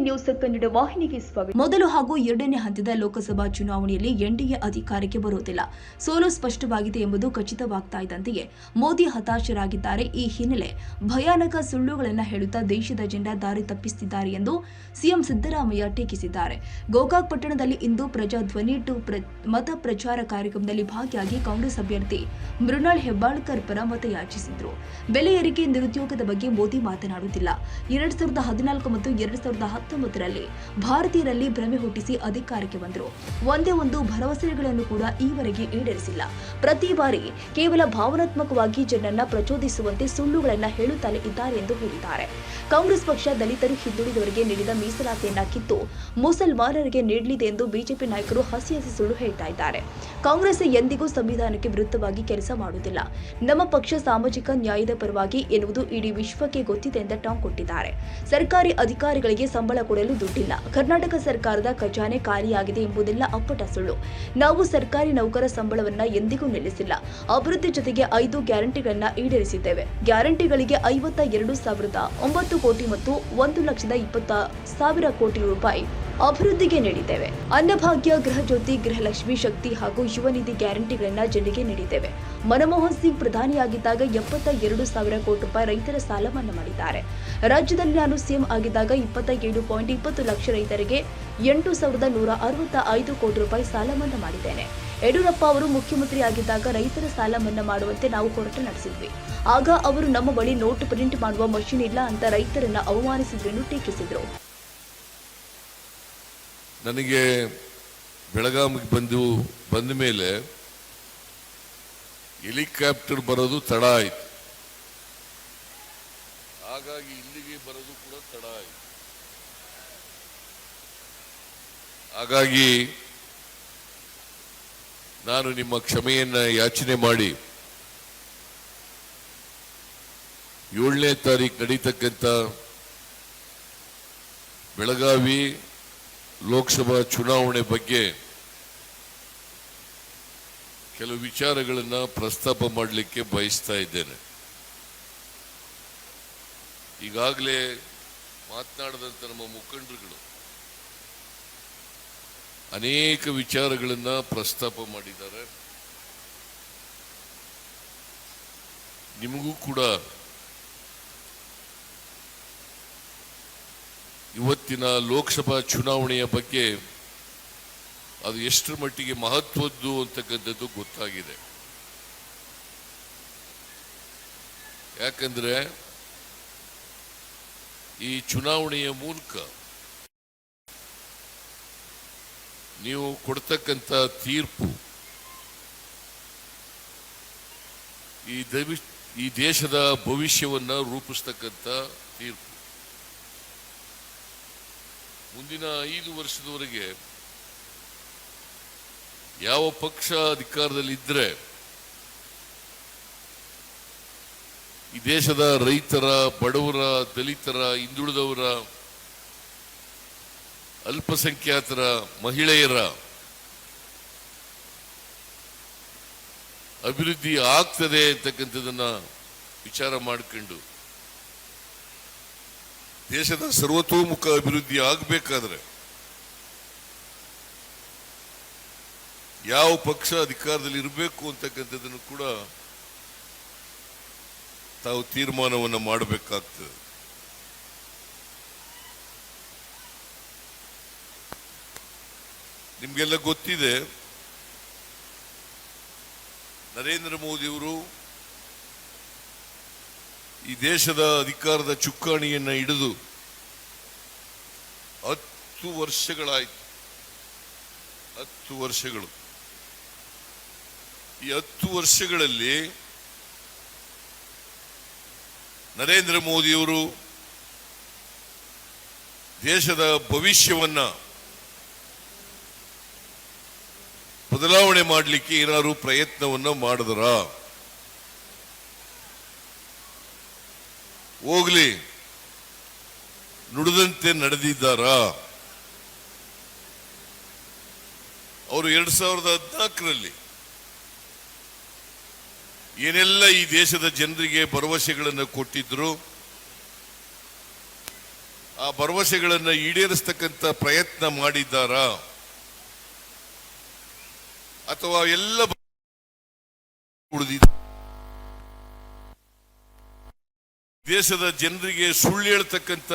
News Kannada ವಾಹಿನಿಗೆ ಸ್ವಾಗತ. ಮೊದಲು ಹಾಗೂ ಎರಡನೇ ಹಂತದ ಲೋಕಸಭಾ ಚುನಾವಣೆಯಲ್ಲಿ ಎನ್ಡಿಎ ಅಧಿಕಾರಕ್ಕೆ ಬರುವುದಿಲ್ಲ, ಸೋಲು ಸ್ಪಷ್ಟವಾಗಿದೆ ಎಂಬುದು ಖಚಿತವಾಗ್ತಾ ಇದ್ದಂತೆಯೇ ಮೋದಿ ಹತಾಶರಾಗಿದ್ದಾರೆ. ಈ ಹಿನ್ನೆಲೆ ಭಯಾನಕ ಸುಳ್ಳುಗಳನ್ನು ಹೇಳುತ್ತಾ ದೇಶದ ಜನ ದಾರಿ ತಪ್ಪಿಸುತ್ತಿದ್ದಾರೆ ಎಂದು ಸಿಎಂ ಸಿದ್ದರಾಮಯ್ಯ ಟೀಕಿಸಿದ್ದಾರೆ. ಗೋಕಾಕ್ ಪಟ್ಟಣದಲ್ಲಿ ಇಂದು ಪ್ರಜಾಧ್ವನಿ ಮತ ಪ್ರಚಾರ ಕಾರ್ಯಕ್ರಮದಲ್ಲಿ ಭಾಗಿಯಾಗಿ ಕಾಂಗ್ರೆಸ್ ಅಭ್ಯರ್ಥಿ ಮೃಣಾಲ್ ಹೆಬ್ಬಾಳ್ಕರ್ ಪರ ಮತಯಾಚಿಸಿದರು. ಬೆಲೆ ಏರಿಕೆ, ನಿರುದ್ಯೋಗದ ಬಗ್ಗೆ ಮೋದಿ ಮಾತನಾಡುತ್ತಿಲ್ಲ. 2014 ಮತ್ತು 2019ರಲ್ಲಿ ಭಾರತೀಯರಲ್ಲಿ ಭ್ರಮೆ ಹುಟ್ಟಿಸಿ ಅಧಿಕಾರಕ್ಕೆ ಬಂದರು. ಒಂದೇ ಒಂದು ಭರವಸೆಗಳನ್ನು ಕೂಡ ಈವರೆಗೆ ಈಡೇರಿಸಿಲ್ಲ. ಪ್ರತಿ ಬಾರಿ ಕೇವಲ ಭಾವನಾತ್ಮಕವಾಗಿ ಜನರನ್ನ ಪ್ರಚೋದಿಸುವಂತೆ ಸುಳ್ಳುಗಳನ್ನು ಹೇಳುತ್ತಲೇ ಇದ್ದಾರೆ ಎಂದು ಹೇಳಿದ್ದಾರೆ. ಕಾಂಗ್ರೆಸ್ ಪಕ್ಷ ದಲಿತರು, ಹಿಂದುಳಿದವರಿಗೆ ನೀಡಿದ ಮೀಸಲಾತಿಯನ್ನ ಕಿತ್ತು ಮುಸಲ್ಮಾನರಿಗೆ ನೀಡಲಿದೆ ಎಂದು ಬಿಜೆಪಿ ನಾಯಕರು ಹಸಿ ಸುಳ್ಳು ಹೇಳ್ತಾ ಇದ್ದಾರೆ. ಕಾಂಗ್ರೆಸ್ ಎಂದಿಗೂ ಸಂವಿಧಾನಕ್ಕೆ ವಿರುದ್ಧವಾಗಿ ಕೆಲಸ ಮಾಡುವುದಿಲ್ಲ. ನಮ್ಮ ಪಕ್ಷ ಸಾಮಾಜಿಕ ನ್ಯಾಯದ ಪರವಾಗಿ ಎನ್ನುವುದು ಇಡೀ ವಿಶ್ವಕ್ಕೆ ಗೊತ್ತಿದೆ ಎಂದು ಟಾಂಗ್ ಕೊಟ್ಟಿದ್ದಾರೆ. ಸರ್ಕಾರಿ ಅಧಿಕಾರಿಗಳಿಗೆ ಸಂಬಳ ಕೊಡಲು ದುಡ್ಡಿಲ್ಲ, ಕರ್ನಾಟಕ ಸರ್ಕಾರದ ಖಜಾನೆ ಖಾಲಿಯಾಗಿದೆ ಎಂಬುದೆಲ್ಲ ಅಪ್ಪಟ ಸುಳ್ಳು. ನಾವು ಸರ್ಕಾರಿ ನೌಕರ ಸಂಬಳವನ್ನ ಎಂದಿಗೂ ನಿಲ್ಲಿಸಿಲ್ಲ. ಅಭಿವೃದ್ಧಿ ಜೊತೆಗೆ 5 ಗ್ಯಾರಂಟಿಗಳನ್ನ ಈಡೇರಿಸಿದ್ದೇವೆ. ಗ್ಯಾರಂಟಿಗಳಿಗೆ 52,900 ಕೋಟಿ ಮತ್ತು 1,20,000 ಕೋಟಿ ರೂಪಾಯಿ ಅಭಿವೃದ್ಧಿಗೆ ನೀಡಿದ್ದೇವೆ. ಅನ್ನಭಾಗ್ಯ, ಗೃಹ ಜ್ಯೋತಿ, ಗೃಹಲಕ್ಷ್ಮಿ, ಶಕ್ತಿ ಹಾಗೂ ಯುವ ನಿಧಿ ಗ್ಯಾರಂಟಿಗಳನ್ನ ಜನರಿಗೆ ನೀಡಿದ್ದೇವೆ. ಮನಮೋಹನ್ ಸಿಂಗ್ ಪ್ರಧಾನಿಯಾಗಿದ್ದಾಗ 72,000 ಕೋಟಿ ರೂಪಾಯಿ ರೈತರ ಸಾಲ ಮನ್ನಾ ಮಾಡಿದ್ದಾರೆ. ರಾಜ್ಯದಲ್ಲಿ ನಾನು ಸಿಎಂ ಆಗಿದ್ದಾಗ 27.20 ಲಕ್ಷ ರೈತರಿಗೆ 8,165 ಕೋಟಿ ರೂಪಾಯಿ ಸಾಲ ಮನ್ನಾ ಮಾಡಿದ್ದೇನೆ. ಯಡಿಯೂರಪ್ಪ ಅವರು ಮುಖ್ಯಮಂತ್ರಿಯಾಗಿದ್ದಾಗ ರೈತರ ಸಾಲ ಮನ್ನಾ ಮಾಡುವಂತೆ ನಾವು ಹೋರಾಟ ನಡೆಸಿದ್ವಿ. ಆಗ ಅವರು ನಮ್ಮ ಬಳಿ ನೋಟ್ ಪ್ರಿಂಟ್ ಮಾಡುವ ಮಷಿನ್ ಇಲ್ಲ ಅಂತ ರೈತರನ್ನ ಅವಮಾನಿಸಿದ್ರೆಂದು ಟೀಕಿಸಿದ್ರು. ನನಗೆ ಬೆಳಗಾವಿಗೆ ಬಂದ ಮೇಲೆ ಹೆಲಿಕಾಪ್ಟರ್ ಬರೋದು ತಡ ಆಯಿತು. ಹಾಗಾಗಿ ಇಲ್ಲಿಗೆ ಬರೋದು ಕೂಡ ತಡ ಆಯಿತು. ಹಾಗಾಗಿ ನಾನು ನಿಮ್ಮ ಕ್ಷಮೆಯನ್ನ ಯಾಚನೆ ಮಾಡಿ 7ನೇ ತಾರೀಕು ನಡೀತಕ್ಕಂಥ ಬೆಳಗಾವಿ ಲೋಕಸಭಾ ಚುನಾವಣೆ ಬಗ್ಗೆ ಕೆಲವು ವಿಚಾರಗಳನ್ನು ಪ್ರಸ್ತಾಪ ಮಾಡಲಿಕ್ಕೆ ಬಯಸ್ತಾ ಇದ್ದೇನೆ. ಈಗಾಗಲೇ ಮಾತನಾಡಿದಂಥ ನಮ್ಮ ಮುಖಂಡರುಗಳು ಅನೇಕ ವಿಚಾರಗಳನ್ನ ಪ್ರಸ್ತಾಪ ಮಾಡಿದ್ದಾರೆ. ನಿಮಗೂ ಕೂಡ ಇವತ್ತಿನ ಲೋಕಸಭಾ ಚುನಾವಣೆಯ ಬಗ್ಗೆ ಅದು ಎಷ್ಟರ ಮಟ್ಟಿಗೆ ಮಹತ್ವದ್ದು ಅಂತಕ್ಕಂಥದ್ದು ಗೊತ್ತಾಗಿದೆ. ಯಾಕಂದ್ರೆ ಈ ಚುನಾವಣೆಯ ಮೂಲಕ ನೀವು ಕೊಡ್ತಕ್ಕಂಥ ತೀರ್ಪು ಈ ದೇಶದ ಭವಿಷ್ಯವನ್ನ ರೂಪಿಸ್ತಕ್ಕಂಥ ತೀರ್ಪು. ಮುಂದಿನ 5 ವರ್ಷದವರೆಗೆ ಯಾವ ಪಕ್ಷ ಅಧಿಕಾರದಲ್ಲಿದ್ದರೆ ಈ ದೇಶದ ರೈತರ, ಬಡವರ, ದಲಿತರ, ಹಿಂದುಳಿದವರ, ಅಲ್ಪಸಂಖ್ಯಾತರ, ಮಹಿಳೆಯರ ಅಭಿವೃದ್ಧಿ ಆಗ್ತದೆ ಅಂತಕ್ಕಂಥದನ್ನ ವಿಚಾರ ಮಾಡಿಕೊಂಡು ದೇಶದ ಸರ್ವತೋಮುಖ ಅಭಿವೃದ್ಧಿ ಆಗಬೇಕಾದ್ರೆ ಯಾವ ಪಕ್ಷ ಅಧಿಕಾರದಲ್ಲಿ ಇರಬೇಕು ಅಂತಕ್ಕಂಥದ್ದನ್ನು ಕೂಡ ತಾವು ತೀರ್ಮಾನವನ್ನು ಮಾಡಬೇಕಾಗ್ತದೆ. ನಿಮ್ಗೆಲ್ಲ ಗೊತ್ತಿದೆ, ನರೇಂದ್ರ ಮೋದಿಯವರು ಈ ದೇಶದ ಅಧಿಕಾರದ ಚುಕ್ಕಾಣಿಯನ್ನ ಹಿಡಿದು 10 ವರ್ಷಗಳಾಯಿತು. 10 ವರ್ಷಗಳು. ಈ 10 ವರ್ಷಗಳಲ್ಲಿ ನರೇಂದ್ರ ಮೋದಿಯವರು ದೇಶದ ಭವಿಷ್ಯವನ್ನ ಬದಲಾವಣೆ ಮಾಡಲಿಕ್ಕೆ ಏನಾದ್ರು ಪ್ರಯತ್ನವನ್ನ ಮಾಡಿದ್ರ? ಹೋಗ್ಲಿ, ನುಡಿದಂತೆ ನಡೆದಿದ್ದಾರಾ? ಅವರು 2014ರಲ್ಲಿ ಏನೆಲ್ಲ ಈ ದೇಶದ ಜನರಿಗೆ ಭರವಸೆಗಳನ್ನು ಕೊಟ್ಟಿದ್ರು ಆ ಭರವಸೆಗಳನ್ನು ಈಡೇರಿಸತಕ್ಕಂತ ಪ್ರಯತ್ನ ಮಾಡಿದ್ದಾರಾ ಅಥವಾ ಎಲ್ಲ ಉಳಿದಿದೆ? ದೇಶದ ಜನರಿಗೆ ಸುಳ್ಳು ಹೇಳ್ತಕ್ಕಂಥ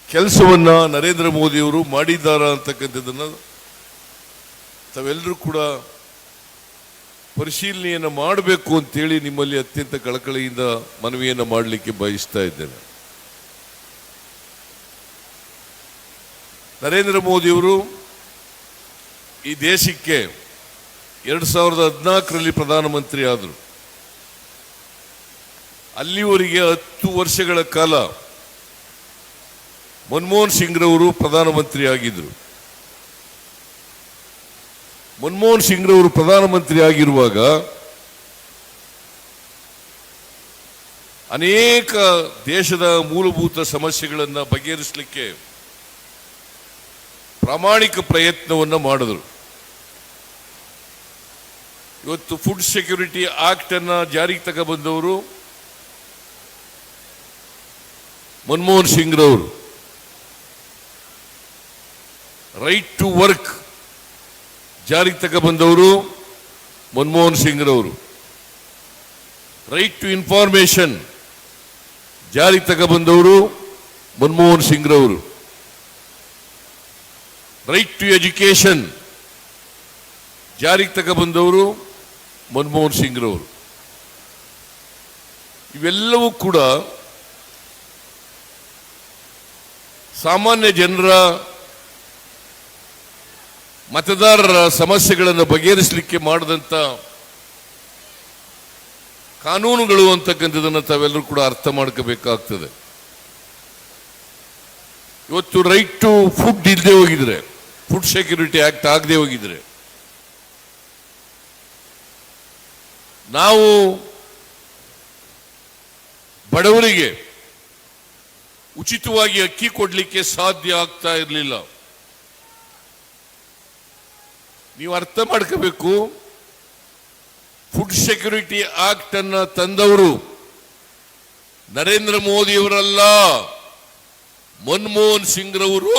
ಕೆಲಸವನ್ನ ನರೇಂದ್ರ ಮೋದಿ ಅವರು ಮಾಡಿದ್ದಾರಾ ಅಂತಕ್ಕಂಥದ್ದನ್ನ ತಾವೆಲ್ಲರೂ ಕೂಡ ಪರಿಶೀಲನೆಯನ್ನು ಮಾಡಬೇಕು ಅಂತೇಳಿ ನಿಮ್ಮಲ್ಲಿ ಅತ್ಯಂತ ಕಳಕಳಿಯಿಂದ ಮನವಿಯನ್ನು ಮಾಡಲಿಕ್ಕೆ ಬಯಸ್ತಾ ಇದ್ದೇನೆ. ನರೇಂದ್ರ ಮೋದಿಯವರು ಈ ದೇಶಕ್ಕೆ 2014ರಲ್ಲಿ ಪ್ರಧಾನಮಂತ್ರಿ ಆದರು. ಅಲ್ಲಿವರೆಗೆ 10 ವರ್ಷಗಳ ಕಾಲ ಮನಮೋಹನ್ ಸಿಂಗ್ ರವರು ಪ್ರಧಾನಮಂತ್ರಿ ಆಗಿದ್ರು. ಮನಮೋಹನ್ ಸಿಂಗ್ ರವರು ಪ್ರಧಾನಮಂತ್ರಿ ಆಗಿರುವಾಗ ಅನೇಕ ದೇಶದ ಮೂಲಭೂತ ಸಮಸ್ಯೆಗಳನ್ನು ಬಗೆಹರಿಸಲಿಕ್ಕೆ ಪ್ರಾಮಾಣಿಕ ಪ್ರಯತ್ನವನ್ನು ಮಾಡಿದ್ರು. ಇವತ್ತು ಫುಡ್ ಸೆಕ್ಯೂರಿಟಿ ಆಕ್ಟ್ ಅನ್ನ ಜಾರಿಗೆ ತಗೊಬಂದವರು ಮನಮೋಹನ್ ಸಿಂಗ್ ರವರು. ರೈಟ್ ಟು ವರ್ಕ್ ಜಾರಿಗೆ ತಗೊಬಂದವರು ಮನಮೋಹನ್ ಸಿಂಗ್ ರವರು. ರೈಟ್ ಟು ಇನ್ಫಾರ್ಮೇಶನ್ ಜಾರಿಗೆ ತಗೊಬಂದವರು ಮನಮೋಹನ್ ಸಿಂಗ್ ರವರು. ರೈಟ್ ಟು ಎಜುಕೇಶನ್ ಜಾರಿಗೆ ತಗೊಬಂದವರು ಮನಮೋಹನ್ ಸಿಂಗ್ ರವರು. ಇವೆಲ್ಲವೂ ಕೂಡ ಸಾಮಾನ್ಯ ಜನರ ಮತದಾರರ ಸಮಸ್ಯೆಗಳನ್ನು ಬಗೆಹರಿಸಲಿಕ್ಕೆ ಮಾಡಿದಂತ ಕಾನೂನುಗಳು ಅಂತಕ್ಕಂಥದನ್ನು ತಾವೆಲ್ಲರೂ ಕೂಡ ಅರ್ಥ ಮಾಡ್ಕೋಬೇಕಾಗ್ತದೆ. ಇವತ್ತು ರೈಟ್ ಟು ಫುಡ್ ಇಲ್ಲದೆ ಹೋಗಿದ್ರೆ, ಫುಡ್ ಸೆಕ್ಯೂರಿಟಿ ಆಕ್ಟ್ ಆಗದೆ ಹೋಗಿದ್ರೆ, ನಾವು ಬಡವರಿಗೆ ಉಚಿತವಾಗಿ ಅಕ್ಕಿ ಕೊಡಲಿಕ್ಕೆ ಸಾಧ್ಯ ಆಗ್ತಾ ಇರಲಿಲ್ಲ. ನೀವು ಅರ್ಥ ಮಾಡ್ಕೋಬೇಕು, ಫುಡ್ ಸೆಕ್ಯೂರಿಟಿ ಆಕ್ಟ್ ಅನ್ನ ತಂದವರು ನರೇಂದ್ರ ಮೋದಿಯವರಲ್ಲ, ಮನಮೋಹನ್ ಸಿಂಗ್ ರವರು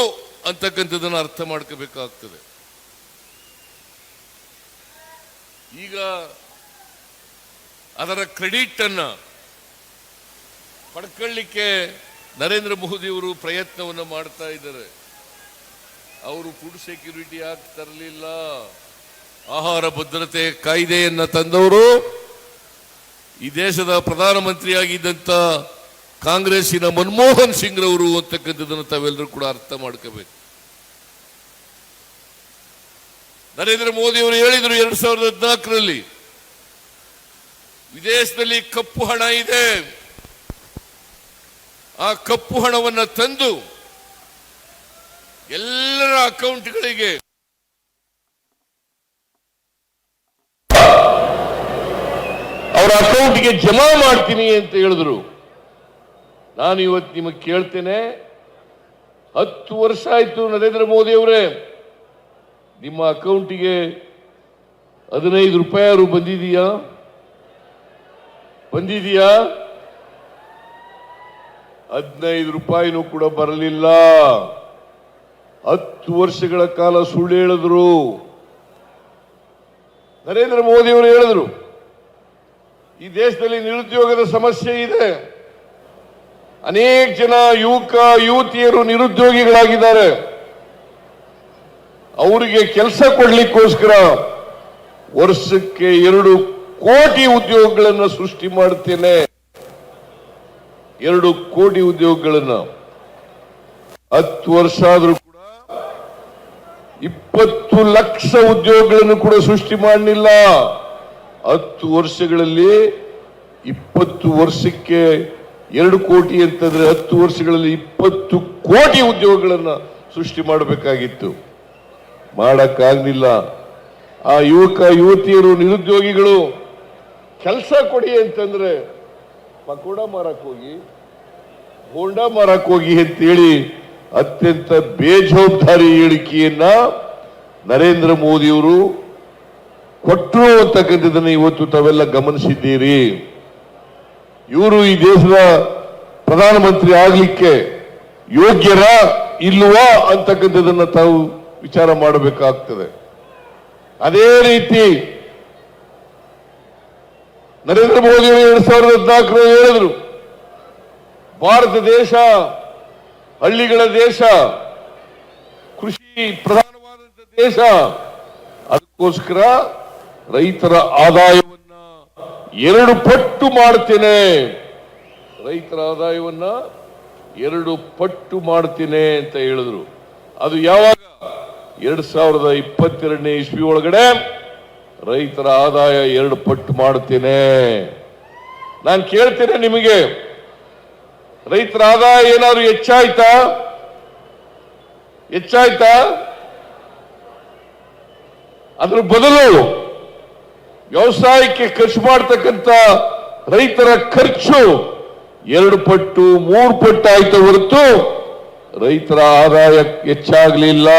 ಅಂತಕ್ಕಂಥದ್ದನ್ನು ಅರ್ಥ ಮಾಡ್ಕೋಬೇಕಾಗ್ತದೆ. ಈಗ ಅದರ ಕ್ರೆಡಿಟ್ ಅನ್ನ ಪಡ್ಕೊಳ್ಳಿಕ್ಕೆ ನರೇಂದ್ರ ಮೋದಿ ಅವರು ಪ್ರಯತ್ನವನ್ನು ಮಾಡ್ತಾ ಇದ್ದಾರೆ. ಅವರು ಫುಡ್ ಸೆಕ್ಯೂರಿಟಿ ಆಕ್ಟ್ ತರಲಿಲ್ಲ, ಆಹಾರ ಭದ್ರತೆ ಕಾಯ್ದೆಯನ್ನ ತಂದವರು ಈ ದೇಶದ ಪ್ರಧಾನಮಂತ್ರಿಯಾಗಿದ್ದಂತ ಕಾಂಗ್ರೆಸ್ಸಿನ ಮನಮೋಹನ್ ಸಿಂಗ್ ರವರು ಅಂತಕ್ಕಂಥದ್ದನ್ನು ತಾವೆಲ್ಲರೂ ಕೂಡ ಅರ್ಥ ಮಾಡ್ಕೋಬೇಕು. ನರೇಂದ್ರ ಮೋದಿ ಅವರು ಹೇಳಿದರು 2014ರಲ್ಲಿ, ವಿದೇಶದಲ್ಲಿ ಕಪ್ಪು ಹಣ ಇದೆ, ಆ ಕಪ್ಪು ಹಣವನ್ನು ತಂದು ಎಲ್ಲರ ಅಕೌಂಟ್ಗಳಿಗೆ ಅವರ ಅಕೌಂಟ್ಗೆ ಜಮಾ ಮಾಡ್ತೀನಿ ಅಂತ ಹೇಳಿದ್ರು. ನಾನು ಇವತ್ತು ನಿಮಗೆ ಕೇಳ್ತೇನೆ, 10 ವರ್ಷ ಆಯ್ತು ನರೇಂದ್ರ ಮೋದಿ ಅವರೇ, ನಿಮ್ಮ ಅಕೌಂಟಿಗೆ 15 ರೂಪಾಯಿ ಬಂದಿದೆಯಾ? 15 ರೂಪಾಯಿನೂ ಕೂಡ ಬರಲಿಲ್ಲ. 10 ವರ್ಷಗಳ ಕಾಲ ಸುಳ್ಳು ಹೇಳಿದ್ರು. ನರೇಂದ್ರ ಮೋದಿ ಅವರು ಹೇಳಿದ್ರು, ಈ ದೇಶದಲ್ಲಿ ನಿರುದ್ಯೋಗದ ಸಮಸ್ಯೆ ಇದೆ, ಅನೇಕ ಜನ ಯುವತಿಯರು ನಿರುದ್ಯೋಗಿಗಳಾಗಿದ್ದಾರೆ, ಅವರಿಗೆ ಕೆಲಸ ಕೊಡ್ಲಿಕ್ಕೋಸ್ಕರ ವರ್ಷಕ್ಕೆ 2 ಕೋಟಿ ಉದ್ಯೋಗಗಳನ್ನು ಸೃಷ್ಟಿ ಮಾಡುತ್ತೇನೆ. 2 ಕೋಟಿ ಉದ್ಯೋಗಗಳನ್ನು 10 ವರ್ಷ ಆದ್ರೂ ಕೂಡ 20 ಲಕ್ಷ ಉದ್ಯೋಗಗಳನ್ನು ಕೂಡ ಸೃಷ್ಟಿ ಮಾಡಲಿಲ್ಲ. 10 ವರ್ಷಗಳಲ್ಲಿ 20 ವರ್ಷಕ್ಕೆ 2 ಕೋಟಿ ಅಂತಂದ್ರೆ 10 ವರ್ಷಗಳಲ್ಲಿ 20 ಕೋಟಿ ಉದ್ಯೋಗಗಳನ್ನು ಸೃಷ್ಟಿ ಮಾಡಬೇಕಾಗಿತ್ತು, ಮಾಡಕ್ಕಾಗಲಿಲ್ಲ. ಆ ಯುವತಿಯರು ನಿರುದ್ಯೋಗಿಗಳು ಕೆಲಸ ಕೊಡಿ ಅಂತಂದ್ರೆ ಪಕೋಡ ಮಾರಕ್ ಹೋಗಿ, ಬೋಂಡಾ ಮಾರಕ್ ಹೋಗಿ ಅಂತೇಳಿ ಅತ್ಯಂತ ಬೇಜವಾಬ್ದಾರಿ ಹೇಳಿಕೆಯನ್ನ ನರೇಂದ್ರ ಮೋದಿಯವರು ಕೊಟ್ಟರು ಅಂತಕ್ಕಂಥದ್ದನ್ನು ಇವತ್ತು ತಾವೆಲ್ಲ ಗಮನಿಸಿದ್ದೀರಿ. ಇವರು ಈ ದೇಶದ ಪ್ರಧಾನಮಂತ್ರಿ ಆಗ್ಲಿಕ್ಕೆ ಯೋಗ್ಯರ ಇಲ್ವಾ ಅಂತಕ್ಕಂಥದನ್ನ ತಾವು ವಿಚಾರ ಮಾಡಬೇಕಾಗ್ತದೆ. ಅದೇ ರೀತಿ ನರೇಂದ್ರ ಮೋದಿ 2014 ಹೇಳಿದ್ರು, ಭಾರತ ದೇಶ ಹಳ್ಳಿಗಳ ದೇಶ, ಕೃಷಿ ಪ್ರಧಾನವಾದಂಥ ದೇಶ. ಅದಕ್ಕೋಸ್ಕರ ರೈತರ ಆದಾಯವನ್ನ 2 ಪಟ್ಟು ಮಾಡ್ತೇನೆ, ರೈತರ ಆದಾಯವನ್ನ 2 ಪಟ್ಟು ಮಾಡ್ತೇನೆ ಅಂತ ಹೇಳಿದ್ರು. ಅದು ಯಾವಾಗ? 2022ನೇ ಇಸ್ವಿ ಒಳಗಡೆ ರೈತರ ಆದಾಯ 2 ಪಟ್ಟು ಮಾಡ್ತೇನೆ. ನಾನು ಕೇಳ್ತೇನೆ ನಿಮಗೆ, ರೈತರ ಆದಾಯ ಏನಾದ್ರು ಹೆಚ್ಚಾಯ್ತಾ? ಅದ್ರ ಬದಲು ವ್ಯವಸಾಯಕ್ಕೆ ಖರ್ಚು ಮಾಡತಕ್ಕಂತ ರೈತರ ಖರ್ಚು 2 ಪಟ್ಟು 3 ಪಟ್ಟು ಆಯ್ತು ಹೊರತು ರೈತರ ಆದಾಯ ಹೆಚ್ಚಾಗಲಿಲ್ಲ.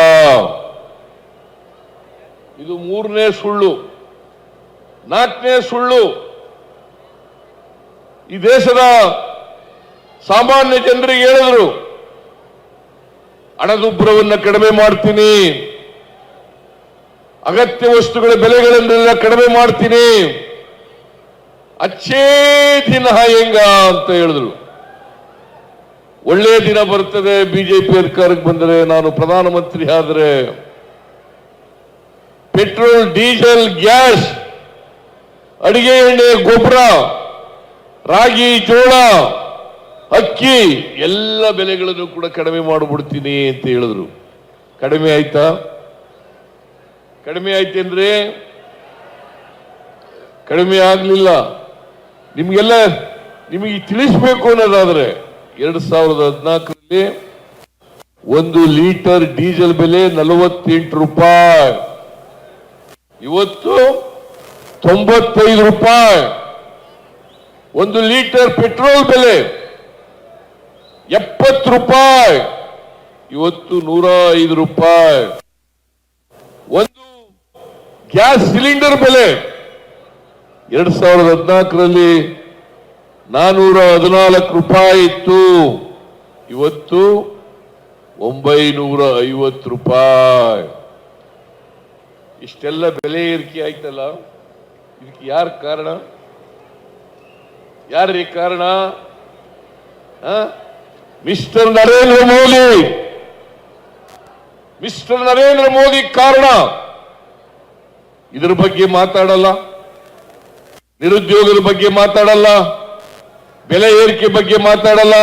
ಇದು 3ನೇ ಸುಳ್ಳು. 4ನೇ ಸುಳ್ಳು, ಈ ದೇಶದ ಸಾಮಾನ್ಯ ಜನರಿಗೆ ಹೇಳಿದ್ರು, ಹಣದುಬ್ಬರವನ್ನು ಕಡಿಮೆ ಮಾಡ್ತೀನಿ, ಅಗತ್ಯ ವಸ್ತುಗಳ ಬೆಲೆಗಳನ್ನೆಲ್ಲ ಕಡಿಮೆ ಮಾಡ್ತೀನಿ, ಅಚ್ಚೇ ದಿನ ಹೆಂಗ ಅಂತ ಹೇಳಿದ್ರು. ಒಳ್ಳೆ ದಿನ ಬರ್ತದೆ ಬಿಜೆಪಿ ಅಧಿಕಾರಕ್ಕೆ ಬಂದರೆ, ನಾನು ಪ್ರಧಾನಮಂತ್ರಿ ಆದರೆ ಪೆಟ್ರೋಲ್, ಡೀಸೆಲ್, ಗ್ಯಾಸ್, ಅಡಿಗೆ ಎಣ್ಣೆ, ಗೊಬ್ಬರ, ರಾಗಿ, ಜೋಳ, ಅಕ್ಕಿ ಎಲ್ಲ ಬೆಲೆಗಳನ್ನು ಕೂಡ ಕಡಿಮೆ ಮಾಡಿಬಿಡ್ತೀನಿ ಅಂತ ಹೇಳಿದ್ರು. ಕಡಿಮೆ ಆಯ್ತಾ? ಕಡಿಮೆ ಆಯ್ತೇನ್ರಿ? ಕಡಿಮೆ ಆಗ್ಲಿಲ್ಲ. ನಿಮಗೆ ತಿಳಿಸ್ಬೇಕು ಅನ್ನೋದಾದ್ರೆ 2014ರಲ್ಲಿ 1 ಲೀಟರ್ ಡೀಸೆಲ್ ಬೆಲೆ 48 ರೂಪಾಯಿ, ಇವತ್ತು 95 ರೂಪಾಯಿ. 1 ಲೀಟರ್ ಪೆಟ್ರೋಲ್ ಬೆಲೆ 70 ರೂಪಾಯಿ, ಇವತ್ತು 105 ರೂಪಾಯಿ. 1 ಗ್ಯಾಸ್ ಸಿಲಿಂಡರ್ ಬೆಲೆ 2014ರಲ್ಲಿ 414 ರೂಪಾಯಿ ಇತ್ತು, ಇವತ್ತು 950 ರೂಪಾಯಿ. ಇಷ್ಟೆಲ್ಲ ಬೆಲೆ ಏರಿಕೆ ಆಯ್ತಲ್ಲ, ಇದಕ್ಕೆ ಯಾರು ಕಾರಣ? ಯಾರೀ ಕಾರಣ? ಮಿಸ್ಟರ್ ನರೇಂದ್ರ ಮೋದಿ ಕಾರಣ. ಇದರ ಬಗ್ಗೆ ಮಾತಾಡಲ್ಲ, ನಿರುದ್ಯೋಗದ ಬಗ್ಗೆ ಮಾತಾಡಲ್ಲ, ಬೆಲೆ ಏರಿಕೆ ಬಗ್ಗೆ ಮಾತಾಡಲ್ಲ,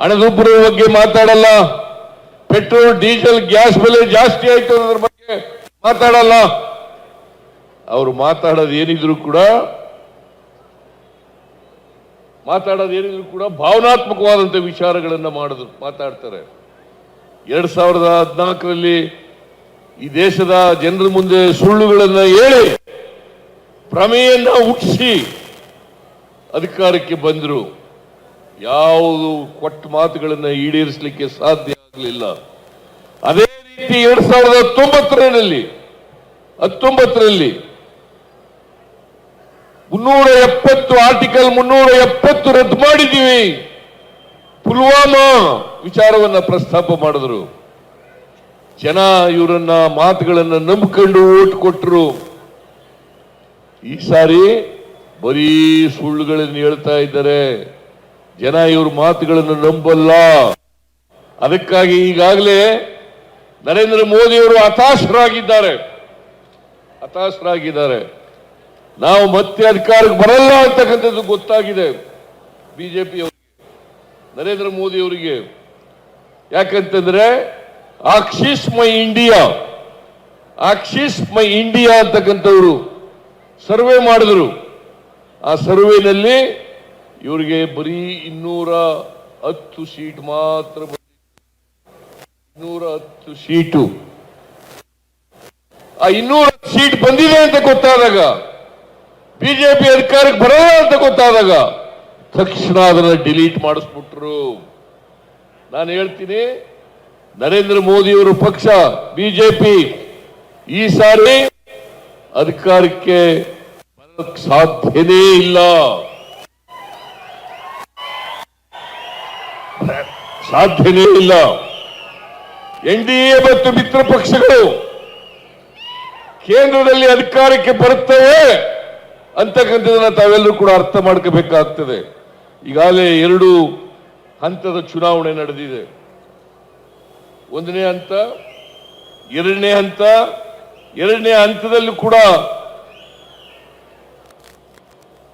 ಹಣದುಬ್ಬರದ ಬಗ್ಗೆ ಮಾತಾಡಲ್ಲ, ಪೆಟ್ರೋಲ್, ಡೀಸೆಲ್, ಗ್ಯಾಸ್ ಬೆಲೆ ಜಾಸ್ತಿ ಆಯ್ತು ಅನ್ನೋದ್ರ ಬಗ್ಗೆ ಮಾತಾಡಲ್ಲ. ಅವರು ಮಾತಾಡೋದು ಏನಿದ್ರು ಕೂಡ ಭಾವನಾತ್ಮಕವಾದಂಥ ವಿಚಾರಗಳನ್ನ ಮಾತಾಡ್ತಾರೆ. 2014ರಲ್ಲಿ ಈ ದೇಶದ ಜನರ ಮುಂದೆ ಸುಳ್ಳುಗಳನ್ನ ಹೇಳಿ ಭ್ರಮೆಯನ್ನ ಹುಟ್ಟಿಸಿ ಅಧಿಕಾರಕ್ಕೆ ಬಂದರು. ಯಾವುದು ಕೊಟ್ಟ ಮಾತುಗಳನ್ನ ಈಡೇರಿಸಲಿಕ್ಕೆ ಸಾಧ್ಯ ಆಗಲಿಲ್ಲ. ಅದೇ ರೀತಿ 2019ರಲ್ಲಿ 370 ಆರ್ಟಿಕಲ್ 370 ರದ್ದು ಮಾಡಿದ್ದೀವಿ. ಪುಲ್ವಾಮಾ ವಿಚಾರವನ್ನ ಪ್ರಸ್ತಾಪ ಮಾಡಿದ್ರು. ಜನ ಇವರನ್ನ ಮಾತುಗಳನ್ನ ನಂಬಿಕೊಂಡು ಓಟ್ ಕೊಟ್ಟರು. ಈ ಸಾರಿ ಬರೀ ಸುಳ್ಳುಗಳನ್ನು ಹೇಳ್ತಾ ಇದ್ದಾರೆ. ಜನ ಇವ್ರ ಮಾತುಗಳನ್ನು ನಂಬಲ್ಲ. ಅದಕ್ಕಾಗಿ ಈಗಾಗಲೇ ನರೇಂದ್ರ ಮೋದಿ ಅವರು ಹತಾಶರಾಗಿದ್ದಾರೆ. ನಾವು ಮತ್ತೆ ಅಧಿಕಾರಕ್ಕೆ ಬರಲ್ಲ ಅಂತಕ್ಕಂಥದ್ದು ಗೊತ್ತಾಗಿದೆ ಬಿಜೆಪಿ ಅವರಿಗೆ, ನರೇಂದ್ರ ಮೋದಿ ಅವರಿಗೆ. ಯಾಕಂತಂದ್ರೆ ಆಕ್ಸಿಸ್ ಮೈ ಇಂಡಿಯಾ ಅಂತಕ್ಕಂಥವ್ರು ಸರ್ವೆ ಮಾಡಿದ್ರು. ಆ ಸರ್ವೆನಲ್ಲಿ ಇವರಿಗೆ ಬರೀ 210 ಸೀಟ್ ಮಾತ್ರ, 210 ಸೀಟು. ಆ 210 ಸೀಟ್ ಬಂದಿದೆ ಅಂತ ಗೊತ್ತಾದಾಗ, ಬಿಜೆಪಿ ಅಧಿಕಾರಕ್ಕೆ ಬರಲ್ಲ ಅಂತ ಗೊತ್ತಾದಾಗ ತಕ್ಷಣ ಅದನ್ನ ಡಿಲೀಟ್ ಮಾಡಿಸ್ಬಿಟ್ರು. ನಾನು ಹೇಳ್ತೀನಿ, ನರೇಂದ್ರ ಮೋದಿಯವರ ಪಕ್ಷ ಬಿಜೆಪಿ ಈ ಸಾರಿ ಅಧಿಕಾರಕ್ಕೆ ಬರಕ್ಕೆ ಸಾಧ್ಯನೇ ಇಲ್ಲ. ಸಾಧ್ಯನೇ ಇಲ್ಲ. NDA ಮತ್ತು ಮಿತ್ರ ಪಕ್ಷಗಳು ಕೇಂದ್ರದಲ್ಲಿ ಅಧಿಕಾರಕ್ಕೆ ಬರುತ್ತವೆ ಅಂತಕ್ಕಂಥದನ್ನ ತಾವೆಲ್ಲರೂ ಕೂಡ ಅರ್ಥ ಮಾಡ್ಕೋಬೇಕಾಗ್ತದೆ. ಈಗಾಗಲೇ 2 ಹಂತದ ಚುನಾವಣೆ ನಡೆದಿದೆ. 1ನೇ ಹಂತ, 2ನೇ ಹಂತ. 2ನೇ ಹಂತದಲ್ಲೂ ಕೂಡ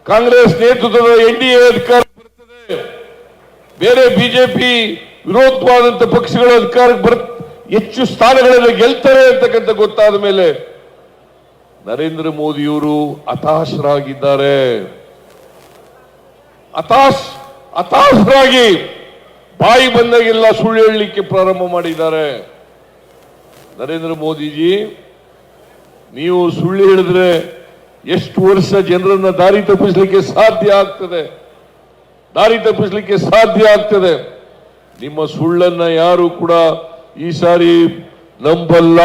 ಕಾಂಗ್ರೆಸ್ ನೇತೃತ್ವದ NDA ಅಧಿಕಾರಕ್ಕೆ ಬರುತ್ತದೆ. ಬೇರೆ ಬಿಜೆಪಿ ವಿರೋಧವಾದಂತ ಪಕ್ಷಗಳ ಅಧಿಕಾರಕ್ಕೆ ಹೆಚ್ಚು ಸ್ಥಾನಗಳನ್ನು ಗೆಲ್ತಾರೆ ಅಂತಕ್ಕಂಥ ಗೊತ್ತಾದ ಮೇಲೆ ನರೇಂದ್ರ ಮೋದಿಯವರು ಹತಾಶರಾಗಿದ್ದಾರೆ. ಹತಾಶರಾಗಿ ಬಾಯಿ ಬಂದಾಗೆಲ್ಲ ಸುಳ್ಳು ಹೇಳಲಿಕ್ಕೆ ಪ್ರಾರಂಭ ಮಾಡಿದ್ದಾರೆ. ನರೇಂದ್ರ ಮೋದಿಜಿ, ನೀವು ಸುಳ್ಳು ಹೇಳಿದ್ರೆ ಎಷ್ಟು ವರ್ಷ ಜನರನ್ನ ದಾರಿ ತಪ್ಪಿಸಲಿಕ್ಕೆ ಸಾಧ್ಯ ಆಗ್ತದೆ? ನಿಮ್ಮ ಸುಳ್ಳನ್ನ ಯಾರು ಕೂಡ ಈ ಸಾರಿ ನಂಬಲ್ಲ.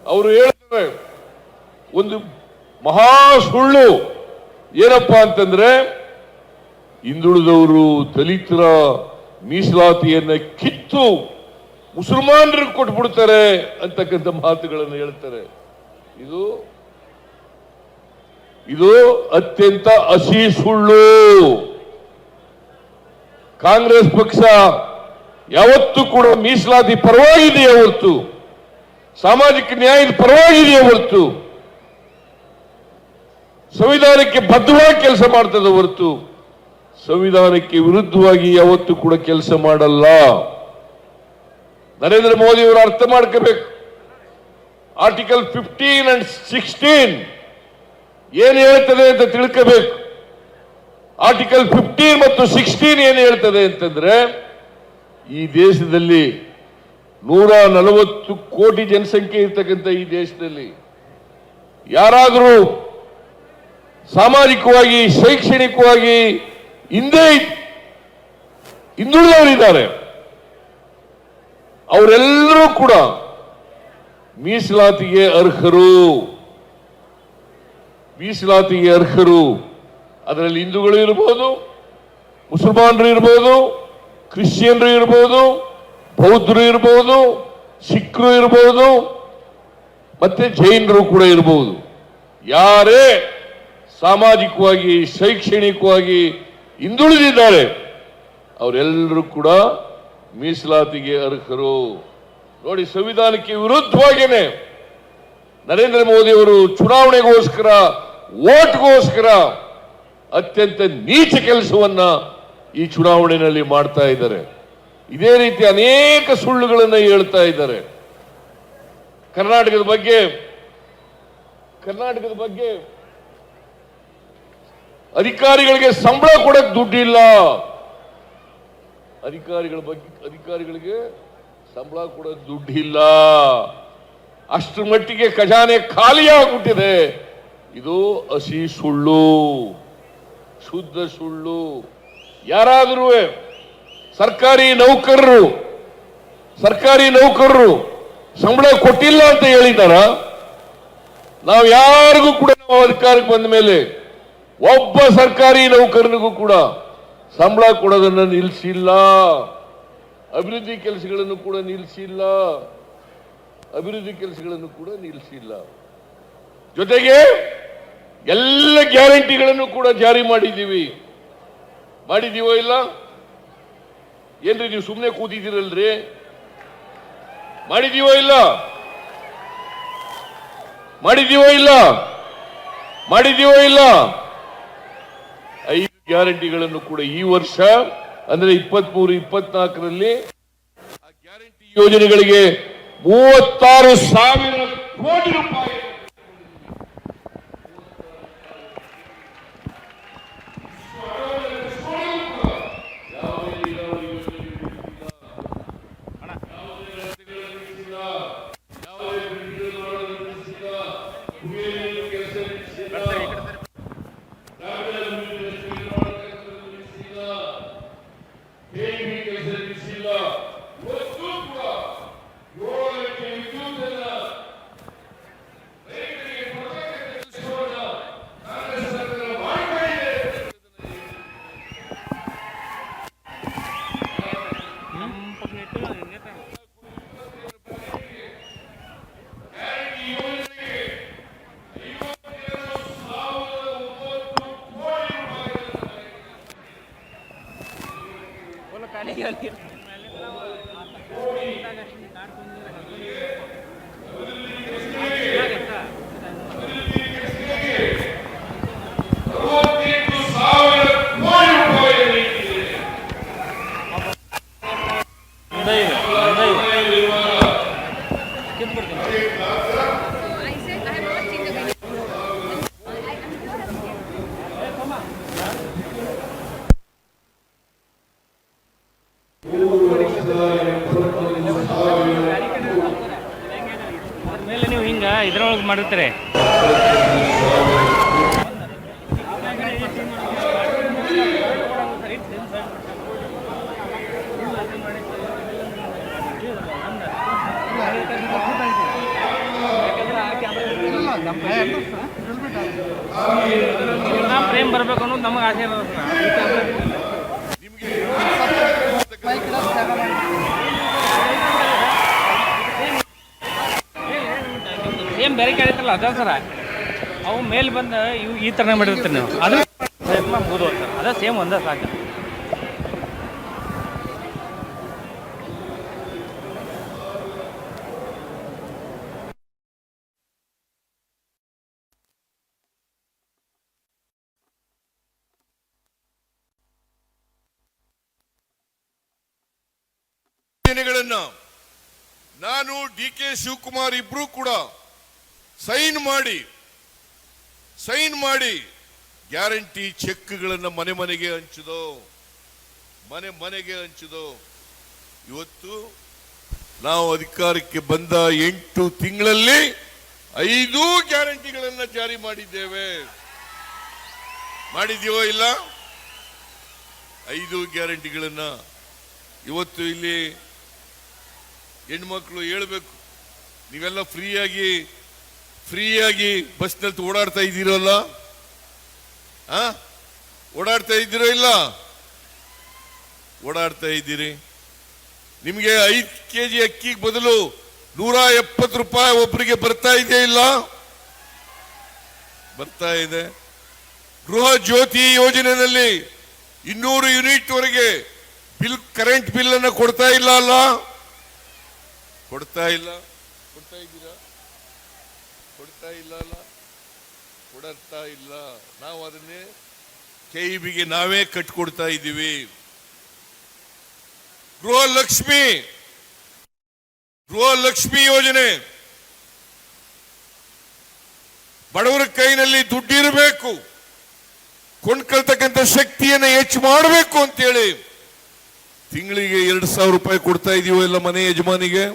ಅವರು ಹೇಳ್ತಾರೆ ಒಂದು ಮಹಾ ಸುಳ್ಳು ಏನಪ್ಪಾ ಅಂತಂದ್ರೆ, ಹಿಂದುಳಿದವರು ದಲಿತರ ಮೀಸಲಾತಿಯನ್ನ ಕಿತ್ತು ಮುಸಲ್ಮಾನರಿಗೆ ಕೊಟ್ಬಿಡ್ತಾರೆ ಅಂತಕ್ಕಂಥ ಮಾತುಗಳನ್ನು ಹೇಳ್ತಾರೆ. ಇದು ಅತ್ಯಂತ ಹಸಿ ಸುಳ್ಳು. ಕಾಂಗ್ರೆಸ್ ಪಕ್ಷ ಯಾವತ್ತೂ ಕೂಡ ಮೀಸಲಾತಿ ಪರವಾಗಿದೆಯೇ ಹೊರತು, ಸಾಮಾಜಿಕ ನ್ಯಾಯದ ಪರವಾಗಿದೆಯೇ ಹೊರತು, ಸಂವಿಧಾನಕ್ಕೆ ಬದ್ಧವಾಗಿ ಕೆಲಸ ಮಾಡ್ತದೆ ಹೊರತು ಸಂವಿಧಾನಕ್ಕೆ ವಿರುದ್ಧವಾಗಿ ಯಾವತ್ತೂ ಕೂಡ ಕೆಲಸ ಮಾಡಲ್ಲ. ನರೇಂದ್ರ ಮೋದಿ ಅವರು ಅರ್ಥ ಮಾಡ್ಕೋಬೇಕು. ಆರ್ಟಿಕಲ್ 15 and 16 ಏನು ಹೇಳ್ತದೆ ಅಂತ ತಿಳ್ಕೋಬೇಕು. ಆರ್ಟಿಕಲ್ 15 ಮತ್ತು 16 ಏನು ಹೇಳ್ತದೆ ಅಂತಂದ್ರೆ, ಈ ದೇಶದಲ್ಲಿ 140 ಕೋಟಿ ಜನಸಂಖ್ಯೆ ಇರ್ತಕ್ಕಂಥ ಈ ದೇಶದಲ್ಲಿ ಯಾರಾದರೂ ಸಾಮಾಜಿಕವಾಗಿ, ಶೈಕ್ಷಣಿಕವಾಗಿ ಹಿಂದುಳಿದವರಿದ್ದಾರೆ, ಅವರೆಲ್ಲರೂ ಕೂಡ ಮೀಸಲಾತಿಗೆ ಅರ್ಹರು. ಅದರಲ್ಲಿ ಹಿಂದೂಗಳು ಇರಬಹುದು, ಮುಸಲ್ಮಾನರು ಇರಬಹುದು, ಕ್ರಿಶ್ಚಿಯನ್ರು ಇರಬಹುದು, ಬೌದ್ಧರು ಇರಬಹುದು, ಸಿಖ್ರು ಇರಬಹುದು, ಮತ್ತೆ ಜೈನರು ಕೂಡ ಇರಬಹುದು. ಯಾರೇ ಸಾಮಾಜಿಕವಾಗಿ, ಶೈಕ್ಷಣಿಕವಾಗಿ ಹಿಂದುಳಿದಿದ್ದಾರೆ ಅವರೆಲ್ಲರೂ ಕೂಡ ಮೀಸಲಾತಿಗೆ ಅರ್ಹರು. ನೋಡಿ, ಸಂವಿಧಾನಕ್ಕೆ ವಿರುದ್ಧವಾಗಿಯೇ ನರೇಂದ್ರ ಮೋದಿ ಅವರು ಚುನಾವಣೆಗೋಸ್ಕರ, ವೋಟ್ಗೋಸ್ಕರ ಅತ್ಯಂತ ನೀಚ ಕೆಲಸವನ್ನ ಈ ಚುನಾವಣೆಯಲ್ಲಿ ಮಾಡ್ತಾ ಇದ್ದಾರೆ. ಇದೇ ರೀತಿ ಅನೇಕ ಸುಳ್ಳುಗಳನ್ನು ಹೇಳ್ತಾ ಇದ್ದಾರೆ. ಕರ್ನಾಟಕದ ಬಗ್ಗೆ ಅಧಿಕಾರಿಗಳಿಗೆ ಸಂಬಳ ಕೊಡಕ್ಕೆ ದುಡ್ಡಿಲ್ಲ. ಅಧಿಕಾರಿಗಳಿಗೆ ಸಂಬಳ ಕೊಡಕ್ಕೆ ದುಡ್ಡಿಲ್ಲ. ಅಷ್ಟರ ಮಟ್ಟಿಗೆ ಖಜಾನೆ ಖಾಲಿಯಾಗ್ಬಿಟ್ಟಿದೆ. ಇದು ಹಸಿ ಸುಳ್ಳು, ಶುದ್ಧ ಸುಳ್ಳು. ಯಾರಾದರೂ ಸರ್ಕಾರಿ ನೌಕರರು ಸಂಬಳ ಕೊಟ್ಟಿಲ್ಲ ಅಂತ ಹೇಳಿದಾರ? ನಾವು ಯಾರಿಗೂ ಕೂಡ ನಾವು ಅಧಿಕಾರಕ್ಕೆ ಬಂದ ಮೇಲೆ ಒಬ್ಬ ಸರ್ಕಾರಿ ನೌಕರನಿಗೂ ಕೂಡ ಸಂಬಳ ಕೊಡೋದನ್ನು ನಿಲ್ಲಿಸಿಲ್ಲ. ಅಭಿವೃದ್ಧಿ ಕೆಲಸಗಳನ್ನು ಕೂಡ ನಿಲ್ಲಿಸಿಲ್ಲ. ಜೊತೆಗೆ ಎಲ್ಲ ಗ್ಯಾರಂಟಿಗಳನ್ನು ಕೂಡ ಜಾರಿ ಮಾಡಿದೀವೋ ಇಲ್ಲ? ಏನ್ರಿ ನೀವು ಸುಮ್ಮನೆ ಕೂತಿದ್ದೀರಲ್ರಿ? ಮಾಡಿದೀವೋ ಇಲ್ಲ? 5 ಗ್ಯಾರಂಟಿಗಳನ್ನು ಕೂಡ ಈ ವರ್ಷ ಅಂದ್ರೆ 23-24ರಲ್ಲಿ ಆ ಗ್ಯಾರಂಟಿ ಯೋಜನೆಗಳಿಗೆ 36,000 ಕೋಟಿ ರೂಪಾಯಿ ಮೇಲೆ ನೀವು ಹಿಂಗ ಇದ್ರೊಳಗೆ ಮಾಡಿರ್ತಾರೆ. ಪ್ರೇಮ್ ಬರ್ಬೇಕು ಅನ್ನೋದು ನಮಗೆ ಆಸೆ ಇರೋದು. ಸೇಮ್ ಬೇರೆ ಕೇಳಿದ್ರಲ್ಲ ಅದ ಸರ, ಅವು ಮೇಲೆ ಬಂದು ಇವು ಈ ಥರನೇ ಮಾಡಿರ್ತೀರಿ ನೀವು, ಅದು ಮುಗಿದು ಸರ್, ಅದ ಸೇಮ್ ಒಂದೇ ಸಾಕು. ನಾನು ಡಿ.ಕೆ. ಶಿವಕುಮಾರ್ ಇಬ್ರು ಕೂಡ ಸೈನ್ ಮಾಡಿ ಗ್ಯಾರಂಟಿ ಚೆಕ್ಗಳನ್ನು ಮನೆ ಮನೆಗೆ ಹಂಚಿದೋ. ಇವತ್ತು ನಾವು ಅಧಿಕಾರಕ್ಕೆ ಬಂದ 8 ತಿಂಗಳಲ್ಲಿ 5 ಗ್ಯಾರಂಟಿಗಳನ್ನು ಜಾರಿ ಮಾಡಿದ್ದೀವೋ ಇಲ್ಲ? 5 ಗ್ಯಾರಂಟಿಗಳನ್ನ ಇವತ್ತು ಇಲ್ಲಿ ಹೆಣ್ಮಕ್ಳು ಹೇಳ್ಬೇಕು, ನೀವೆಲ್ಲ ಫ್ರೀಯಾಗಿ ಬಸ್ನಲ್ಲಿ ಓಡಾಡ್ತಾ ಇದ್ದೀರಲ್ಲ, ಓಡಾಡ್ತಾ ಇದ್ದೀರೋ ಇಲ್ಲ? ಓಡಾಡ್ತಾ ಇದ್ದೀರಿ. ನಿಮಗೆ 5 kg ಅಕ್ಕಿಗೆ ಬದಲು 170 ರೂಪಾಯಿ ಒಬ್ಬರಿಗೆ ಬರ್ತಾ ಇದೆಯಾ ಇಲ್ಲ? ಬರ್ತಾ ಇದೆ. ಗೃಹ ಜ್ಯೋತಿ ಯೋಜನೆಯಲ್ಲಿ 200 ಯೂನಿಟ್ ವರೆಗೆ ಕರೆಂಟ್ ಬಿಲ್ ಅನ್ನು ಕೊಡ್ತಾ ಇಲ್ಲ ಅಲ್ಲ? ಕೊಡ್ತಾ ಇದ್ದೀರಾ? ಕೊಡ್ತಾ ಇಲ್ಲ. ನಾವು ಅದನ್ನೇ KEBಗೆ ನಾವೇ ಕಟ್ಕೊಡ್ತಾ ಇದ್ದೀವಿ. ಗೃಹಲಕ್ಷ್ಮಿ ಯೋಜನೆ, ಬಡವರ ಕೈನಲ್ಲಿ ದುಡ್ಡಿರಬೇಕು, ಕೊಂಡ್ಕೊಳ್ತಕ್ಕಂಥ ಶಕ್ತಿಯನ್ನು ಹೆಚ್ಚು ಮಾಡಬೇಕು ಅಂತೇಳಿ ತಿಂಗಳಿಗೆ 2,000 ರೂಪಾಯಿ ಕೊಡ್ತಾ ಇದೀವೋ ಇಲ್ಲ ಮನೆ ಯಜಮಾನಿಗೆ?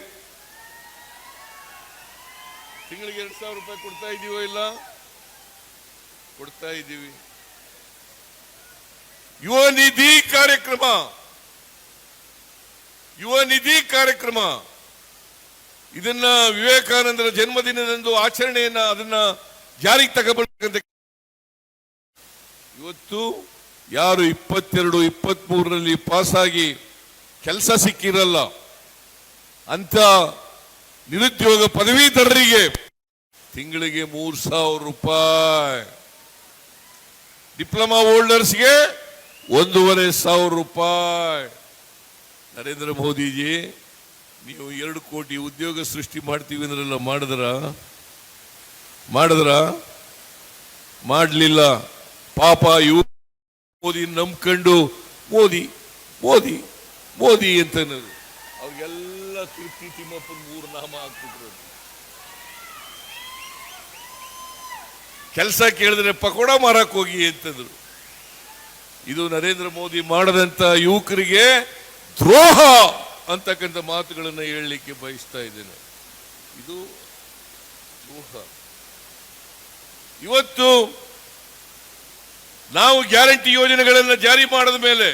ತಿಂಗಳಿಗೆ 2,000 ರೂಪಾಯಿ ಕೊಡ್ತಾ ಇದೀವೋ ಇಲ್ಲ? ಕೊಡ್ತಾ ಇದ್ದೀವಿ. ಯುವ ನಿಧಿ ಕಾರ್ಯಕ್ರಮ ಇದನ್ನ ವಿವೇಕಾನಂದರ ಜನ್ಮದಿನದಂದು ಆಚರಣೆಯನ್ನ ಅದನ್ನ ಜಾರಿಗೆ ತಗೊಳ್ಬೇಕಂತ ಇವತ್ತು ಯಾರು 22, 23ರಲ್ಲಿ ಪಾಸಾಗಿ ಕೆಲಸ ಸಿಕ್ಕಿರಲ್ಲ ಅಂತ ನಿರುದ್ಯೋಗ ಪದವೀಧರರಿಗೆ ತಿಂಗಳಿಗೆ 3,000 ರೂಪಾಯಿ, ಡಿಪ್ಲೊಮಾ ಹೋಲ್ಡರ್ಸ್ಗೆ 1,500 ರೂಪಾಯಿ. ನರೇಂದ್ರ ಮೋದಿಜಿ, ನೀವು 2 ಕೋಟಿ ಉದ್ಯೋಗ ಸೃಷ್ಟಿ ಮಾಡ್ತೀವಿ ಅಂದ್ರೆಲ್ಲ ಮಾಡಿದ್ರ? ಮಾಡಲಿಲ್ಲ. ಪಾಪ ಮೋದಿ ನಂಬ್ಕೊಂಡು ಮೋದಿ ಅಂತ ಅವ್ರಿಗೆಲ್ಲ ತೃಪ್ತಿ ತಿಮ್ಮಪ್ಪನ 3 ನಾಮ ಹಾಕ್ಬಿಟ್ರು. ಕೆಲಸ ಕೇಳಿದ್ರೆ ಪಕೋಡ ಮಾರಕ್ ಹೋಗಿ ಅಂತಂದ್ರು. ಇದು ನರೇಂದ್ರ ಮೋದಿ ಮಾಡದಂತ ಯುವಕರಿಗೆ ದ್ರೋಹ ಅಂತಕ್ಕಂಥ ಮಾತುಗಳನ್ನು ಹೇಳಲಿಕ್ಕೆ ಬಯಸ್ತಾ ಇದ್ದೇನೆ. ಇದು ದ್ರೋಹ. ಇವತ್ತು ನಾವು ಗ್ಯಾರಂಟಿ ಯೋಜನೆಗಳನ್ನು ಜಾರಿ ಮಾಡಿದ ಮೇಲೆ,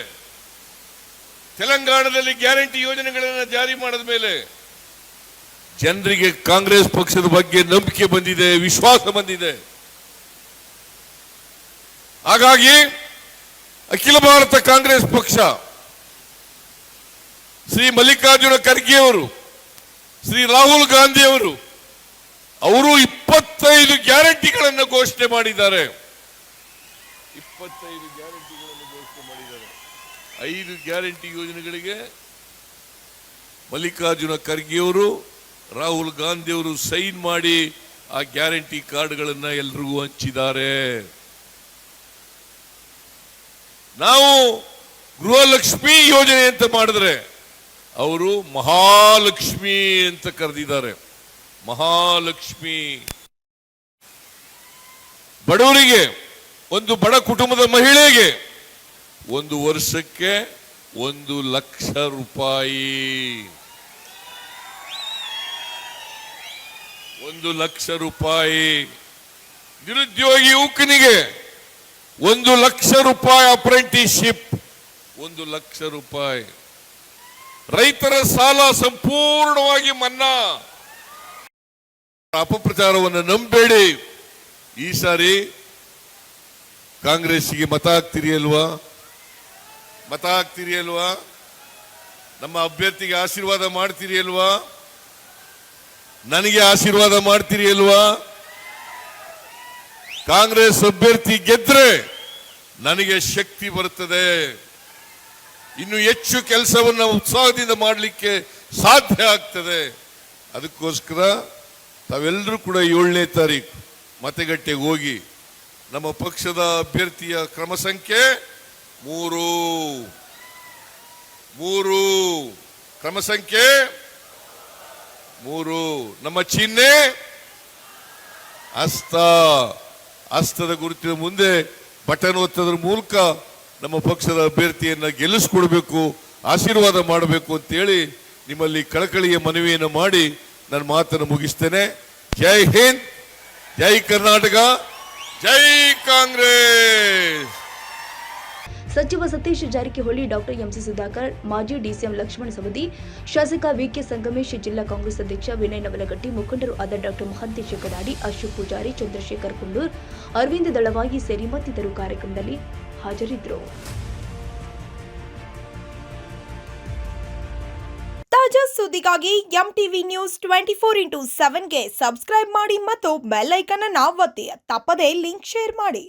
ತೆಲಂಗಾಣದಲ್ಲಿ ಗ್ಯಾರಂಟಿ ಯೋಜನೆಗಳನ್ನು ಜಾರಿ ಮಾಡಿದ ಮೇಲೆ ಜನರಿಗೆ ಕಾಂಗ್ರೆಸ್ ಪಕ್ಷದ ಬಗ್ಗೆ ನಂಬಿಕೆ ಬಂದಿದೆ, ವಿಶ್ವಾಸ ಬಂದಿದೆ. ಹಾಗಾಗಿ ಅಖಿಲ ಭಾರತ ಕಾಂಗ್ರೆಸ್ ಪಕ್ಷ, ಶ್ರೀ ಮಲ್ಲಿಕಾರ್ಜುನ ಖರ್ಗೆ ಅವರು, ಶ್ರೀ ರಾಹುಲ್ ಗಾಂಧಿ ಅವರು 25 ಗ್ಯಾರಂಟಿಗಳನ್ನು ಘೋಷಣೆ ಮಾಡಿದ್ದಾರೆ. 25 ಗ್ಯಾರಂಟಿಗಳನ್ನು ಘೋಷಣೆ ಮಾಡಿದ್ದಾರೆ. 5 ಗ್ಯಾರಂಟಿ ಯೋಜನೆಗಳಿಗೆ ಮಲ್ಲಿಕಾರ್ಜುನ ಖರ್ಗೆ ಅವರು, ರಾಹುಲ್ ಗಾಂಧಿ ಅವರು ಸೈನ್ ಮಾಡಿ ಆ ಗ್ಯಾರಂಟಿ ಕಾರ್ಡ್ಗಳನ್ನು ಎಲ್ರಿಗೂ ಹಂಚಿದ್ದಾರೆ. ನಾವು ಗೃಹಲಕ್ಷ್ಮಿ ಯೋಜನೆ ಅಂತ ಮಾಡಿದ್ರೆ ಅವರು ಮಹಾಲಕ್ಷ್ಮಿ ಅಂತ ಕರೆದಿದ್ದಾರೆ. ಮಹಾಲಕ್ಷ್ಮಿ. ಬಡವರಿಗೆ, ಒಂದು ಬಡ ಕುಟುಂಬದ ಮಹಿಳೆಗೆ 1 ವರ್ಷಕ್ಕೆ 1 ಲಕ್ಷ ರೂಪಾಯಿ. 1 ಲಕ್ಷ ರೂಪಾಯಿ. ನಿರುದ್ಯೋಗಿ ಯುವಕನಿಗೆ 1 ಲಕ್ಷ ರೂಪಾಯಿ ಅಪ್ರೆಂಟಿಸ್ಶಿಪ್, 1 ಲಕ್ಷ ರೂಪಾಯಿ. ರೈತರ ಸಾಲ ಸಂಪೂರ್ಣವಾಗಿ ಮನ್ನಾ. ಅಪಪ್ರಚಾರವನ್ನು ನಂಬೇಡಿ. ಈ ಸಾರಿ ಕಾಂಗ್ರೆಸ್ಗೆ ಮತ ಹಾಕ್ತಿರಿ ಅಲ್ವಾ? ಮತ ಹಾಕ್ತಿರಿ ಅಲ್ವಾ? ನಮ್ಮ ಅಭ್ಯರ್ಥಿಗೆ ಆಶೀರ್ವಾದ ಮಾಡ್ತೀರಿ ಅಲ್ವಾ? ನನಗೆ ಆಶೀರ್ವಾದ ಮಾಡ್ತೀರಿ ಅಲ್ವಾ? ಕಾಂಗ್ರೆಸ್ ಅಭ್ಯರ್ಥಿ ಗೆದ್ರೆ ನನಗೆ ಶಕ್ತಿ ಬರುತ್ತದೆ. ಇನ್ನು ಹೆಚ್ಚು ಕೆಲಸವನ್ನು ಉತ್ಸಾಹದಿಂದ ಮಾಡಲಿಕ್ಕೆ ಸಾಧ್ಯ ಆಗ್ತದೆ. ಅದಕ್ಕೋಸ್ಕರ ತಾವೆಲ್ಲರೂ ಕೂಡ 7ನೇ ತಾರೀಕು ಮತಗಟ್ಟೆಗೆ ಹೋಗಿ ನಮ್ಮ ಪಕ್ಷದ ಅಭ್ಯರ್ಥಿಯ ಕ್ರಮ ಸಂಖ್ಯೆ 3 ಕ್ರಮ ಸಂಖ್ಯೆ 3 ನಮ್ಮ ಚಿಹ್ನೆ ಹಸ್ತದ ಗುರುತಿನ ಮುಂದೆ ಬಟನ್ ಒತ್ತೋದ್ರ ಮೂಲಕ ನಮ್ಮ ಪಕ್ಷದ ಅಭ್ಯರ್ಥಿಯನ್ನ ಗೆಲ್ಲಿಸ್ಕೊಡ್ಬೇಕು, ಆಶೀರ್ವಾದ ಮಾಡಬೇಕು ಅಂತೇಳಿ ನಿಮ್ಮಲ್ಲಿ ಕಳಕಳಿಯ ಮನವಿಯನ್ನು ಮಾಡಿ ನನ್ನ ಮಾತನ್ನು ಮುಗಿಸ್ತೇನೆ. ಜೈ ಹಿಂದ್, ಜೈ ಕರ್ನಾಟಕ, ಜೈ ಕಾಂಗ್ರೆಸ್. ಸಚಿವ ಸತೀಶ್ ಜಾರಕಿಹೊಳಿ, ಡಾಕ್ಟರ್ ಎಂಸಿ ಸುಧಾಕರ್, ಮಾಜಿ ಡಿಸಿಎಂ ಲಕ್ಷ್ಮಣ ಸವದಿ, ಶಾಸಕ ವಿಕೆ ಸಂಗಮೇಶ್, ಜಿಲ್ಲಾ ಕಾಂಗ್ರೆಸ್ ಅಧ್ಯಕ್ಷ ವಿನಯ್ ನವಲಗಟ್ಟಿ, ಮುಖಂಡರು ಆದ ಡಾಕ್ಟರ್ ಮಹಾಂತೇಶ ಕದಾಡಿ, ಅಶೋಕ್ ಪೂಜಾರಿ, ಚಂದ್ರಶೇಖರ್ ಕುಂಡೂರ್, ಅರವಿಂದ್ ದಳವಾಯಿ ಸೇರಿ ಮತ್ತಿತರರು ಕಾರ್ಯಕ್ರಮದಲ್ಲಿ ಹಾಜರಿದ್ದರು. ತಾಜಾ ಸುದ್ದಿಗಾಗಿ ಎಂಟಿವಿ ನ್ಯೂಸ್ 24x7ಗೆ ಸಬ್ಸ್ಕ್ರೈಬ್ ಮಾಡಿ ಮತ್ತು ಬೆಲ್ ಐಕಾನ್ ಅನ್ನು ಒತ್ತಿ. ತಪ್ಪದೇ ಲಿಂಕ್ ಶೇರ್ ಮಾಡಿ.